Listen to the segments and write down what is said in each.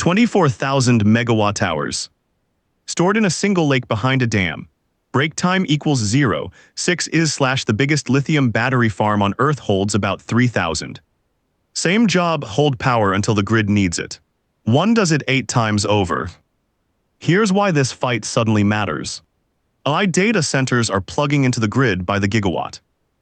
24,000 megawatt-hours. Stored in a single lake behind a dam. Break time equals 0. 6 is / the biggest lithium battery farm on Earth holds about 3,000. Same job, hold power until the grid needs it. One does it 8 times over. Here's why this fight suddenly matters. AI data centers are plugging into the grid by the gigawatt.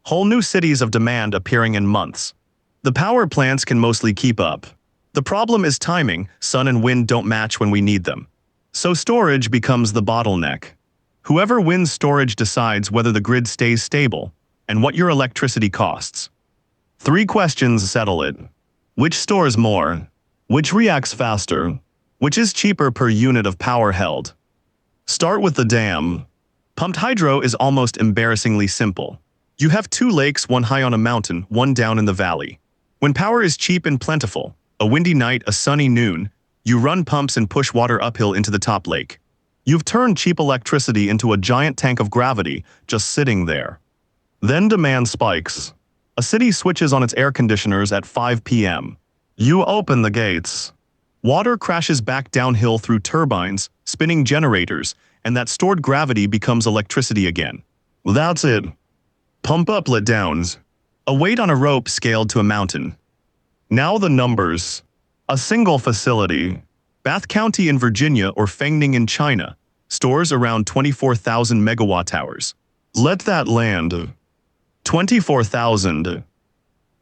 Whole new cities of demand appearing in months. The power plants can mostly keep up. The problem is timing. Sun and wind don't match when we need them. So storage becomes the bottleneck. Whoever wins storage decides whether the grid stays stable and what your electricity costs. 3 questions settle it. Which stores more? Which reacts faster? Which is cheaper per unit of power held? Start with the dam. Pumped hydro is almost embarrassingly simple. You have 2 lakes, one high on a mountain, one down in the valley. When power is cheap and plentiful, a windy night, a sunny noon, you run pumps and push water uphill into the top lake. You've turned cheap electricity into a giant tank of gravity just sitting there. Then demand spikes. A city switches on its air conditioners at 5 p.m. You open the gates. Water crashes back downhill through turbines, spinning generators, and that stored gravity becomes electricity again. That's it. Pump up, let downs. A weight on a rope scaled to a mountain. Now the numbers. A single facility, Bath County in Virginia or Fengning in China, stores around 24,000 megawatt-hours. Let that land. 24,000.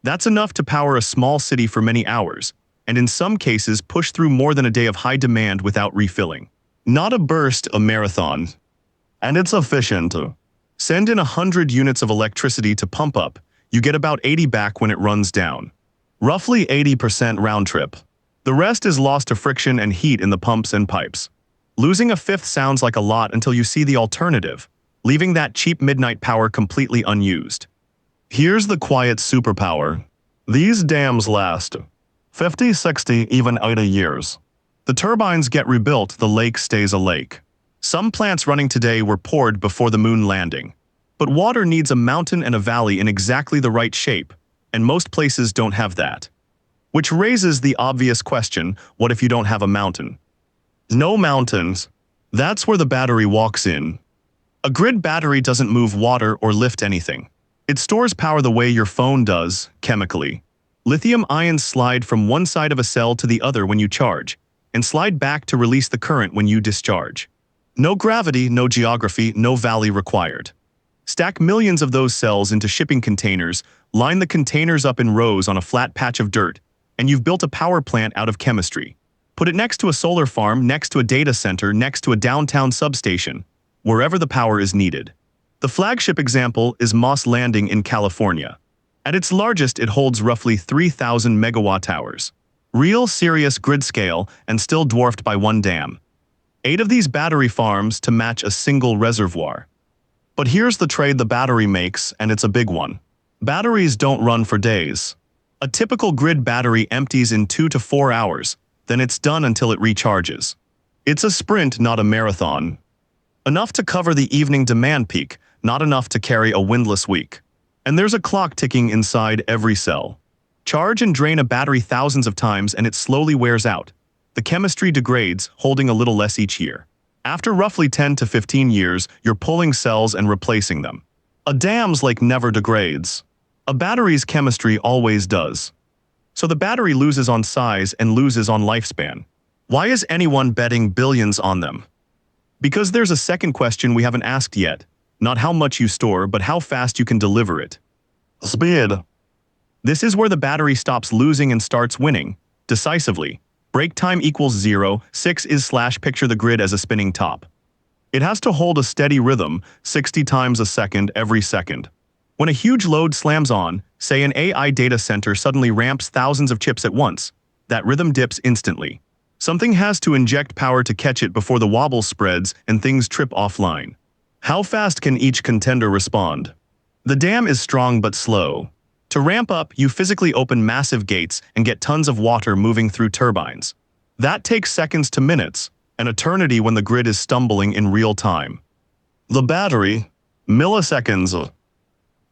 That's enough to power a small city for many hours, and in some cases push through more than a day of high demand without refilling. Not a burst, a marathon. And it's efficient. Send in 100 units of electricity to pump up, you get about 80 back when it runs down. Roughly 80% round trip. The rest is lost to friction and heat in the pumps and pipes. Losing a fifth sounds like a lot until you see the alternative, leaving that cheap midnight power completely unused. Here's the quiet superpower. These dams last 50, 60, even 80 years. The turbines get rebuilt, the lake stays a lake. Some plants running today were poured before the moon landing. But water needs a mountain and a valley in exactly the right shape, and most places don't have that. Which raises the obvious question, what if you don't have a mountain? No mountains. That's where the battery walks in. A grid battery doesn't move water or lift anything. It stores power the way your phone does, chemically. Lithium ions slide from one side of a cell to the other when you charge, and slide back to release the current when you discharge. No gravity, no geography, no valley required. Stack millions of those cells into shipping containers, line the containers up in rows on a flat patch of dirt, and you've built a power plant out of chemistry. Put it next to a solar farm, next to a data center, next to a downtown substation, wherever the power is needed. The flagship example is Moss Landing in California. At its largest, it holds roughly 3,000 megawatt-hours. Real, serious grid scale, and still dwarfed by one dam. 8 of these battery farms to match a single reservoir. But here's the trade the battery makes, and it's a big one. Batteries don't run for days. A typical grid battery empties in 2 to 4 hours, then it's done until it recharges. It's a sprint, not a marathon. Enough to cover the evening demand peak, not enough to carry a windless week. And there's a clock ticking inside every cell. Charge and drain a battery thousands of times and it slowly wears out. The chemistry degrades, holding a little less each year. After roughly 10 to 15 years, you're pulling cells and replacing them. A dam's lake never degrades. A battery's chemistry always does. So the battery loses on size and loses on lifespan. Why is anyone betting billions on them? Because there's a second question we haven't asked yet. Not how much you store, but how fast you can deliver it. Speed. This is where the battery stops losing and starts winning, decisively. Break time equals 0, 6 is / picture the grid as a spinning top. It has to hold a steady rhythm, 60 times a second every second. When a huge load slams on, say an AI data center suddenly ramps thousands of chips at once, that rhythm dips instantly. Something has to inject power to catch it before the wobble spreads and things trip offline. How fast can each contender respond? The dam is strong but slow. To ramp up, you physically open massive gates and get tons of water moving through turbines. That takes seconds to minutes, an eternity when the grid is stumbling in real time. The battery, milliseconds.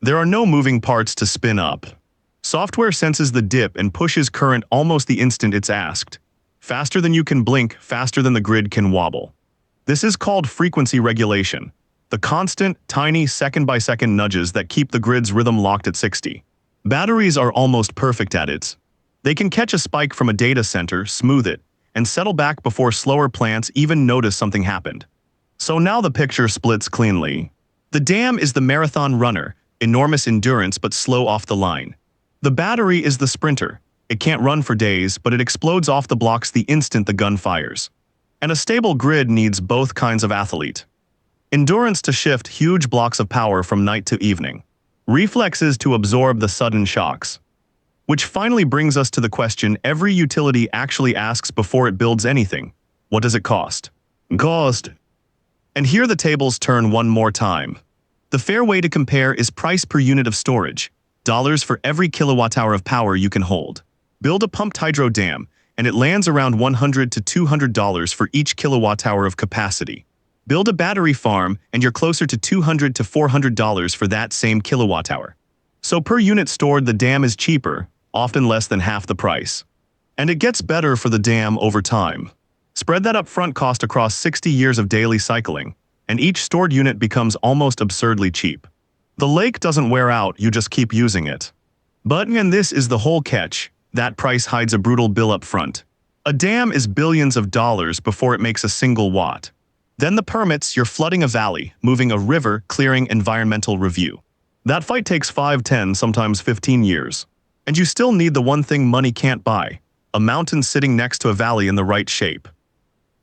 There are no moving parts to spin up. Software senses the dip and pushes current almost the instant it's asked. Faster than you can blink, faster than the grid can wobble. This is called frequency regulation, the constant, tiny, second-by-second nudges that keep the grid's rhythm locked at 60. Batteries are almost perfect at it. They can catch a spike from a data center, smooth it, and settle back before slower plants even notice something happened. So now the picture splits cleanly. The dam is the marathon runner, enormous endurance but slow off the line. The battery is the sprinter. It can't run for days, but it explodes off the blocks the instant the gun fires. And a stable grid needs both kinds of athlete. Endurance to shift huge blocks of power from night to evening. Reflexes to absorb the sudden shocks. Which finally brings us to the question every utility actually asks before it builds anything. What does it cost? Cost. And here the tables turn one more time. The fair way to compare is price per unit of storage, dollars for every kilowatt-hour of power you can hold. Build a pumped hydro dam, and it lands around $100 to $200 for each kilowatt-hour of capacity. Build a battery farm, and you're closer to $200 to $400 for that same kilowatt-hour. So per unit stored, the dam is cheaper, often less than half the price. And it gets better for the dam over time. Spread that upfront cost across 60 years of daily cycling, and each stored unit becomes almost absurdly cheap. The lake doesn't wear out, you just keep using it. But, and this is the whole catch, that price hides a brutal bill up front. A dam is billions of dollars before it makes a single watt. Then the permits, you're flooding a valley, moving a river, clearing environmental review. That fight takes 5, 10, sometimes 15 years. And you still need the one thing money can't buy, a mountain sitting next to a valley in the right shape.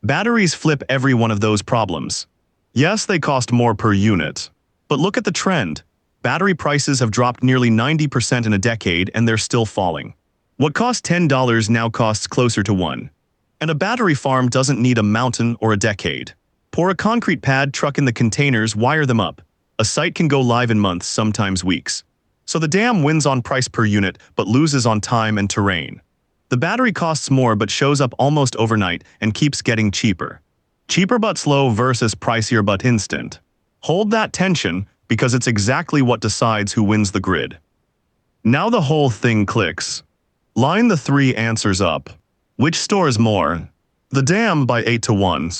Batteries flip every one of those problems. Yes, they cost more per unit. But look at the trend. Battery prices have dropped nearly 90% in a decade and they're still falling. What cost $10 now costs closer to $1. And a battery farm doesn't need a mountain or a decade. Pour a concrete pad, truck in the containers, wire them up. A site can go live in months, sometimes weeks. So the dam wins on price per unit, but loses on time and terrain. The battery costs more but shows up almost overnight and keeps getting cheaper. Cheaper but slow versus pricier but instant. Hold that tension, because it's exactly what decides who wins the grid. Now the whole thing clicks. Line the 3 answers up. Which stores more? The dam by 8 to 1.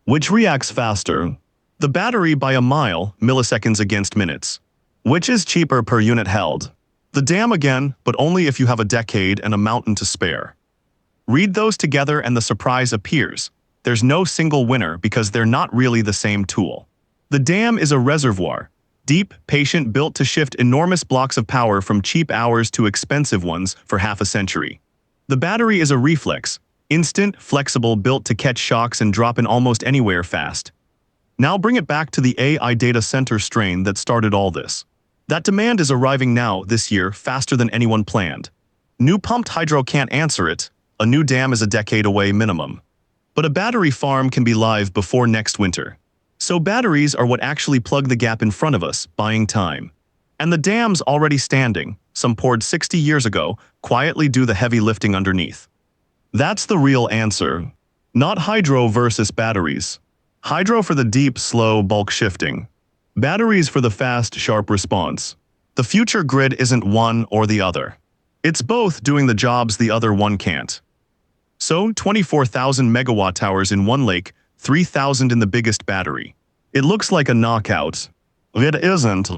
Which reacts faster? The battery by a mile, milliseconds against minutes. Which is cheaper per unit held? The dam again, but only if you have a decade and a mountain to spare. Read those together and the surprise appears. There's no single winner because they're not really the same tool. The dam is a reservoir, deep, patient, built to shift enormous blocks of power from cheap hours to expensive ones for half a century. The battery is a reflex, instant, flexible, built to catch shocks and drop in almost anywhere fast. Now bring it back to the AI data center strain that started all this. That demand is arriving now, this year, faster than anyone planned. New pumped hydro can't answer it. A new dam is a decade away minimum. But a battery farm can be live before next winter. So batteries are what actually plug the gap in front of us, buying time. And the dams already standing, some poured 60 years ago, quietly do the heavy lifting underneath. That's the real answer. Not hydro versus batteries. Hydro for the deep, slow, bulk shifting. Batteries for the fast, sharp response. The future grid isn't one or the other. It's both doing the jobs the other one can't. So, 24,000 megawatt-hours in one lake, 3,000 in the biggest battery. It looks like a knockout. It isn't.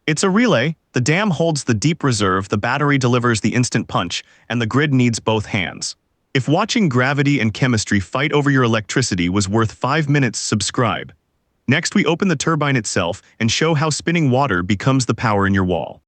It's a relay. The dam holds the deep reserve, the battery delivers the instant punch, and the grid needs both hands. If watching gravity and chemistry fight over your electricity was worth 5 minutes, subscribe. Next, we open the turbine itself and show how spinning water becomes the power in your wall.